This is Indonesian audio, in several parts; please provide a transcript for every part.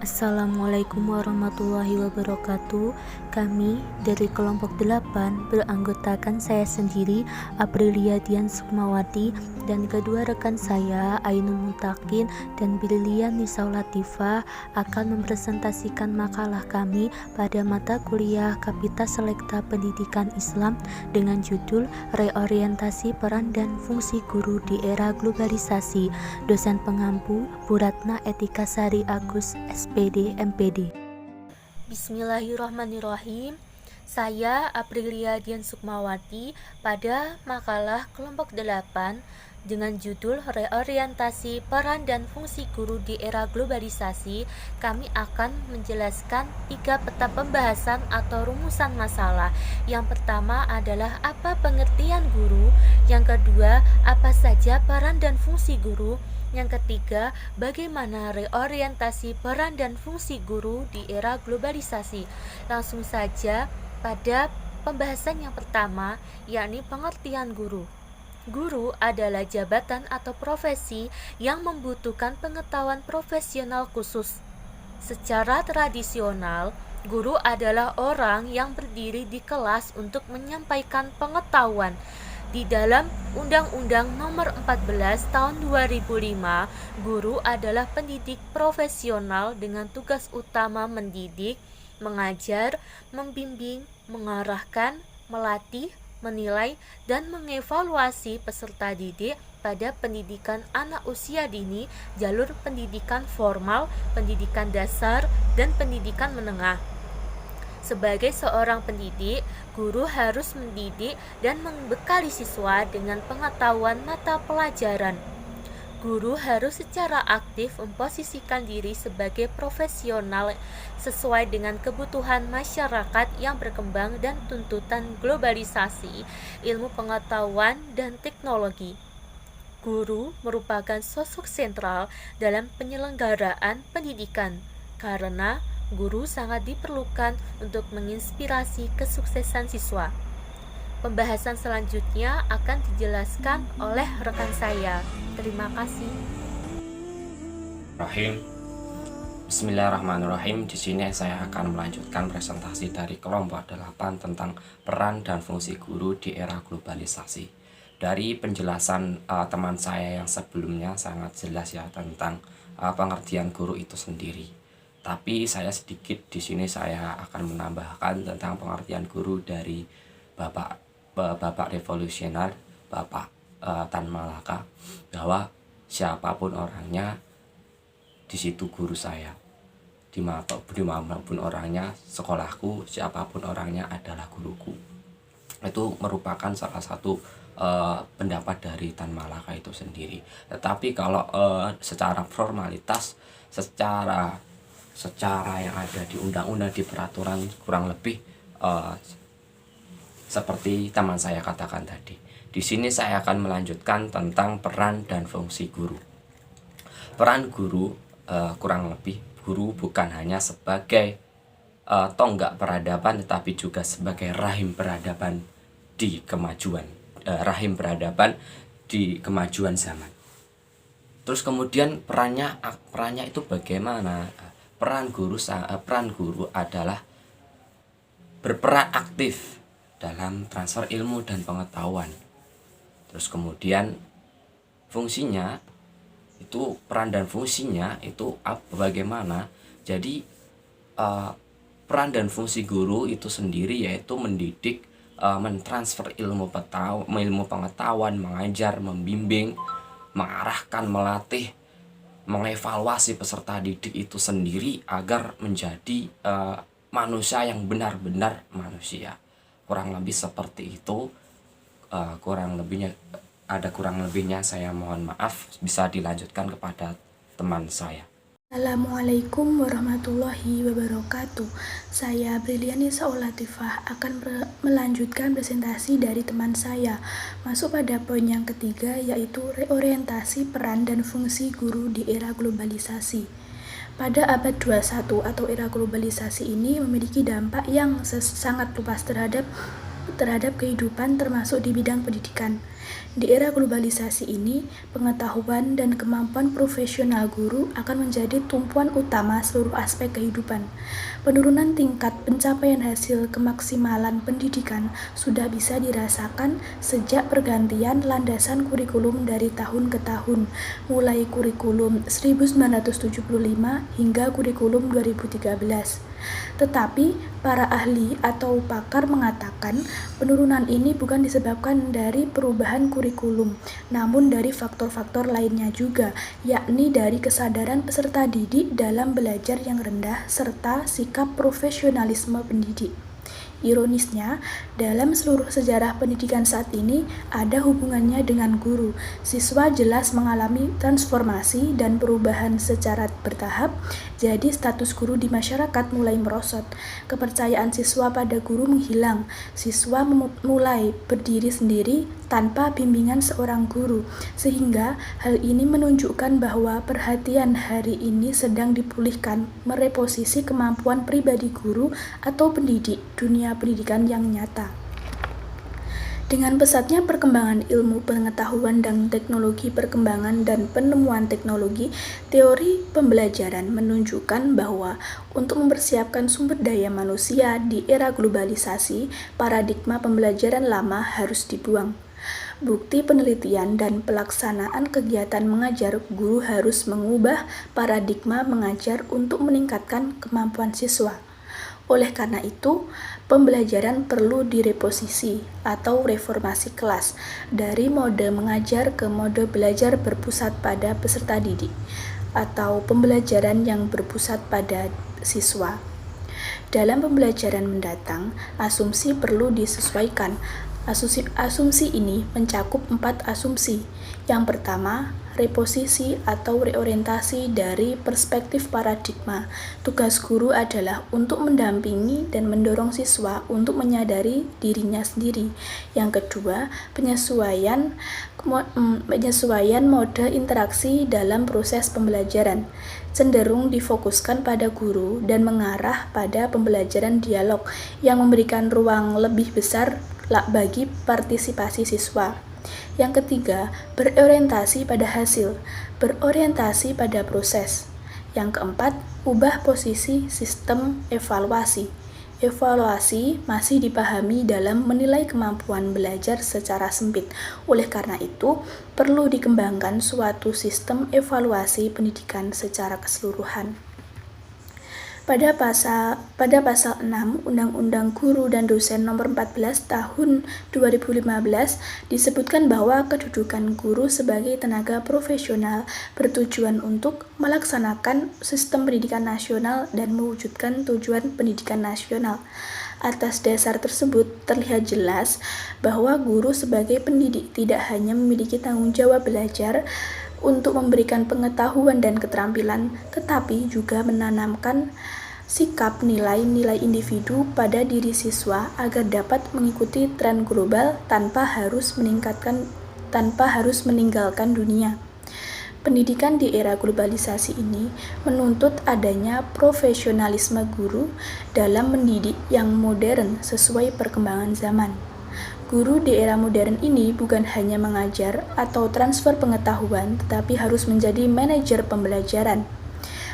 Assalamualaikum warahmatullahi wabarakatuh. Kami dari kelompok 8 beranggotakan saya sendiri, Aprilia Dian Sukmawati, dan kedua rekan saya, Ainun Mutakin dan Brilian Nisau Latifah, akan mempresentasikan makalah kami pada mata kuliah Kapita Selekta Pendidikan Islam dengan judul Reorientasi Peran dan Fungsi Guru di Era Globalisasi. Dosen pengampu Bu Ratna Etika Sari Agus SPD MPD. Bismillahirrahmanirrahim. Saya Aprilia Dian Sukmawati pada makalah kelompok 8 dengan judul Reorientasi Peran dan Fungsi Guru di Era Globalisasi. Kami akan menjelaskan 3 peta pembahasan atau rumusan masalah. Yang pertama adalah apa pengertian guru, yang kedua apa saja peran dan fungsi guru, yang ketiga, bagaimana reorientasi peran dan fungsi guru di era globalisasi. Langsung saja pada pembahasan yang pertama, yakni pengertian guru. Guru adalah jabatan atau profesi yang membutuhkan pengetahuan profesional khusus. Secara tradisional, guru adalah orang yang berdiri di kelas untuk menyampaikan pengetahuan. Di dalam Undang-Undang Nomor 14 Tahun 2005, guru adalah pendidik profesional dengan tugas utama mendidik, mengajar, membimbing, mengarahkan, melatih, menilai, dan mengevaluasi peserta didik pada pendidikan anak usia dini, jalur pendidikan formal, pendidikan dasar, dan pendidikan menengah. Sebagai seorang pendidik, guru harus mendidik dan membekali siswa dengan pengetahuan mata pelajaran. Guru harus secara aktif memposisikan diri sebagai profesional sesuai dengan kebutuhan masyarakat yang berkembang dan tuntutan globalisasi, ilmu pengetahuan, dan teknologi. Guru merupakan sosok sentral dalam penyelenggaraan pendidikan karena guru sangat diperlukan untuk menginspirasi kesuksesan siswa. Pembahasan selanjutnya akan dijelaskan oleh rekan saya. Terima kasih. Bismillahirrahmanirrahim. Di sini saya akan melanjutkan presentasi dari kelompok 8 tentang peran dan fungsi guru di era globalisasi. Dari penjelasan teman saya yang sebelumnya sangat jelas ya tentang pengertian guru itu sendiri. Tapi saya sedikit di sini saya akan menambahkan tentang pengertian guru dari Bapak Revolusioner, Bapak Tan Malaka, bahwa siapapun orangnya di situ guru saya. Dimanapun orangnya, sekolahku, siapapun orangnya adalah guruku. Itu merupakan salah satu pendapat dari Tan Malaka itu sendiri. Tetapi kalau secara formalitas, secara yang ada di undang-undang, di peraturan, kurang lebih seperti teman saya katakan tadi. Di sini saya akan melanjutkan tentang peran dan fungsi guru. Peran guru kurang lebih, guru bukan hanya sebagai tonggak peradaban, tetapi juga sebagai rahim peradaban di kemajuan, kemajuan zaman. Terus kemudian perannya itu bagaimana? Peran guru adalah berperan aktif dalam transfer ilmu dan pengetahuan. Terus kemudian fungsinya itu, peran dan fungsinya itu bagaimana? Jadi peran dan fungsi guru itu sendiri yaitu mendidik, mentransfer ilmu pengetahuan, mengajar, membimbing, mengarahkan, melatih, mengevaluasi peserta didik itu sendiri agar menjadi manusia yang benar-benar manusia. Kurang lebih seperti itu. Kurang lebihnya saya mohon maaf. Bisa dilanjutkan kepada teman saya. Assalamualaikum warahmatullahi wabarakatuh. Saya Brilian Nisau Latifah akan melanjutkan presentasi dari teman saya. Masuk pada poin yang ketiga, yaitu reorientasi peran dan fungsi guru di era globalisasi. Pada abad 21 atau era globalisasi ini memiliki dampak yang sangat luas terhadap kehidupan, termasuk di bidang pendidikan. Di era globalisasi ini, pengetahuan dan kemampuan profesional guru akan menjadi tumpuan utama seluruh aspek kehidupan. Penurunan tingkat pencapaian hasil kemaksimalan pendidikan sudah bisa dirasakan sejak pergantian landasan kurikulum dari tahun ke tahun, mulai kurikulum 1975 hingga kurikulum 2013. Tetapi, para ahli atau pakar mengatakan penurunan ini bukan disebabkan dari perubahan kurikulum, namun dari faktor-faktor lainnya juga, yakni dari kesadaran peserta didik dalam belajar yang rendah serta sikap profesionalisme pendidik. Ironisnya, dalam seluruh sejarah pendidikan saat ini ada hubungannya dengan guru. Siswa jelas mengalami transformasi dan perubahan secara bertahap, jadi status guru di masyarakat mulai merosot. Kepercayaan siswa pada guru menghilang. Siswa mulai berdiri sendiri tanpa bimbingan seorang guru, sehingga hal ini menunjukkan bahwa perhatian hari ini sedang dipulihkan, mereposisi kemampuan pribadi guru atau pendidik dunia pendidikan yang nyata. Dengan pesatnya perkembangan ilmu pengetahuan dan teknologi perkembangan dan penemuan teknologi, teori pembelajaran menunjukkan bahwa untuk mempersiapkan sumber daya manusia di era globalisasi, paradigma pembelajaran lama harus dibuang. Bukti penelitian dan pelaksanaan kegiatan mengajar, guru harus mengubah paradigma mengajar untuk meningkatkan kemampuan siswa. Oleh karena itu, pembelajaran perlu direposisi atau reformasi kelas dari mode mengajar ke mode belajar berpusat pada peserta didik atau pembelajaran yang berpusat pada siswa. Dalam pembelajaran mendatang, asumsi perlu disesuaikan. Asumsi ini mencakup 4 asumsi. Yang pertama, reposisi atau reorientasi dari perspektif paradigma. Tugas guru adalah untuk mendampingi dan mendorong siswa untuk menyadari dirinya sendiri. Yang kedua, penyesuaian mode interaksi dalam proses pembelajaran. Cenderung difokuskan pada guru dan mengarah pada pembelajaran dialog yang memberikan ruang lebih besar bagi partisipasi siswa. Yang ketiga, berorientasi pada hasil, berorientasi pada proses. Yang keempat, ubah posisi sistem evaluasi. Evaluasi masih dipahami dalam menilai kemampuan belajar secara sempit. Oleh karena itu, perlu dikembangkan suatu sistem evaluasi pendidikan secara keseluruhan. Pada pasal 6 Undang-Undang Guru dan Dosen Nomor 14 Tahun 2015 disebutkan bahwa kedudukan guru sebagai tenaga profesional bertujuan untuk melaksanakan sistem pendidikan nasional dan mewujudkan tujuan pendidikan nasional. Atas dasar tersebut, terlihat jelas bahwa guru sebagai pendidik tidak hanya memiliki tanggung jawab belajar untuk memberikan pengetahuan dan keterampilan, tetapi juga menanamkan sikap nilai-nilai individu pada diri siswa agar dapat mengikuti tren global tanpa harus meninggalkan dunia. Pendidikan di era globalisasi ini menuntut adanya profesionalisme guru dalam mendidik yang modern sesuai perkembangan zaman. Guru di era modern ini bukan hanya mengajar atau transfer pengetahuan, tetapi harus menjadi manajer pembelajaran.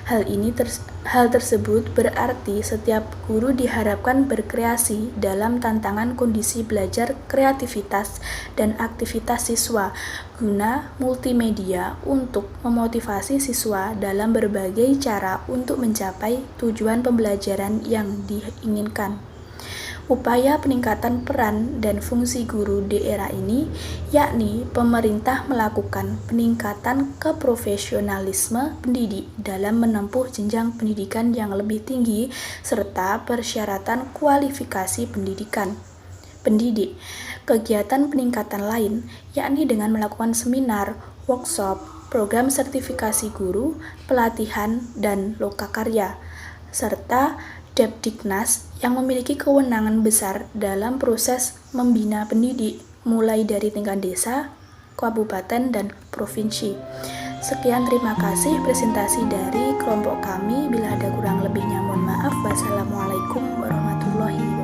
Hal tersebut berarti setiap guru diharapkan berkreasi dalam tantangan kondisi belajar kreativitas dan aktivitas siswa guna multimedia untuk memotivasi siswa dalam berbagai cara untuk mencapai tujuan pembelajaran yang diinginkan. Upaya peningkatan peran dan fungsi guru di era ini, yakni pemerintah melakukan peningkatan keprofesionalisme pendidik dalam menempuh jenjang pendidikan yang lebih tinggi serta persyaratan kualifikasi pendidik. Kegiatan peningkatan lain, yakni dengan melakukan seminar, workshop, program sertifikasi guru, pelatihan, dan lokakarya, serta Depdiknas yang memiliki kewenangan besar dalam proses membina pendidik mulai dari tingkat desa, kabupaten, dan provinsi. Sekian, terima kasih presentasi dari kelompok kami. Bila ada kurang lebihnya mohon maaf. Wassalamualaikum warahmatullahi wabarakatuh.